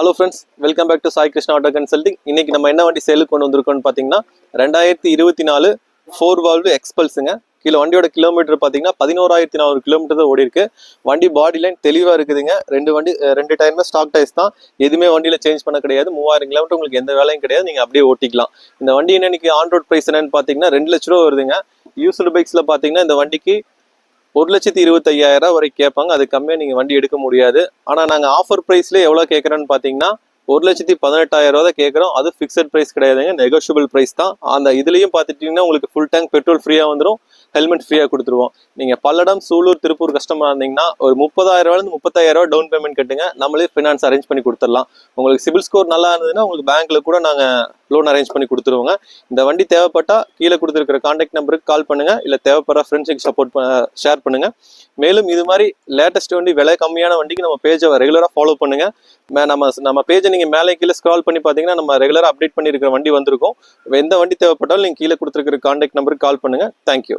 Hello friends, welcome back to Sai Krishna auto consulting. இன்னைக்கு நம்ம என்ன வண்டி சேலுக்கு கொண்டு வந்திருக்கோம்னு பார்த்தீங்கன்னா 2024 4 வால்வு எக்ஸ்பல்ஸுங்க. கீழே வண்டியோட கிலோமீட்டர் பார்த்தீங்கன்னா 11,400 கிலோமீட்டர் தான் ஓடி இருக்கு. வண்டி பாடி லைன் தெளிவாக இருக்குதுங்க. ரெண்டு டயருமே ஸ்டாக் டயர்ஸ் தான். எதுவுமே வண்டியில் சேஞ்ச் பண்ண கிடையாது. 3000 கிலோமீட்டர் உங்களுக்கு எந்த வேலையும் கிடையாது. நீங்கள் அப்படியே ஓட்டிக்கலாம். இந்த வண்டி இன்னைக்கு ஆன் ரோட் ப்ரைஸ் என்னன்னு பார்த்தீங்கன்னா 2 லட்ச ரூபா வருதுங்க. யூஸ்டு பைக்ஸில் பார்த்தீங்கன்னா இந்த வண்டிக்கு 1,25,000 வரைக்கும் கேட்பாங்க. அது கம்மியாக நீங்கள் வண்டி எடுக்க முடியாது. ஆனால் நாங்கள் ஆஃபர் ப்ரைஸ்லேயே எவ்வளோ கேட்குறோன்னு பார்த்தீங்கன்னா 1,18,000 தான் கேட்குறோம். அது ஃபிக்ஸட் ப்ரைஸ் கிடையாதுங்க, நெகோஷியபிள் ப்ரைஸ் தான். அந்த இதுலேயும் பார்த்துட்டிங்கன்னா உங்களுக்கு ஃபுல் டேங்க் பெட்ரோல் ஃப்ரீயாக வந்துடும், ஹெல்மெட் ஃப்ரீயாக கொடுத்துருவோம். நீங்கள் பல்லடம், சூலூர், திருப்பூர் கஸ்டமர் இருந்தீங்கன்னா ஒரு 30,000 30,000 டவுன் பேமெண்ட் கட்டுங்க, நம்மளே ஃபினான்ஸ் அரேஞ்ச் பண்ணி கொடுத்துடலாம். உங்களுக்கு சிபில் ஸ்கோர் நல்லா இருந்ததுன்னா உங்களுக்கு பேங்க்கில் கூட நாங்கள் லோன் அரேஞ்ச் பண்ணி கொடுத்துருவோங்க. இந்த வண்டி தேவைப்பட்டால் கீழே கொடுத்துருக்கிற கான்டாக்ட் நம்பருக்கு கால் பண்ணுங்கள், இல்லை தேவைப்படுற ஃப்ரெண்ட்ஸுக்கு சப்போர்ட் ஷேர் பண்ணுங்கள். மேலும் இது மாதிரி லேட்டஸ்ட் வண்டி, விலை கம்மியான வண்டிக்கு நம்ம பேஜை ரெகுலராக ஃபாலோ பண்ணுங்கள். நம்ம பேஜை நீங்கள் மேலே கீழே ஸ்க்ரால் பண்ணி பார்த்தீங்கன்னா நம்ம ரெகுலராக அப்டேட் பண்ணியிருக்கிற வண்டி வந்திருக்கும். எந்த வண்டி தேவைப்பட்டாலும் நீங்கள் கீழே கொடுத்துருக்கிற கான்டாக்ட் நம்பருக்கு கால் பண்ணுங்கள். தேங்க்யூ.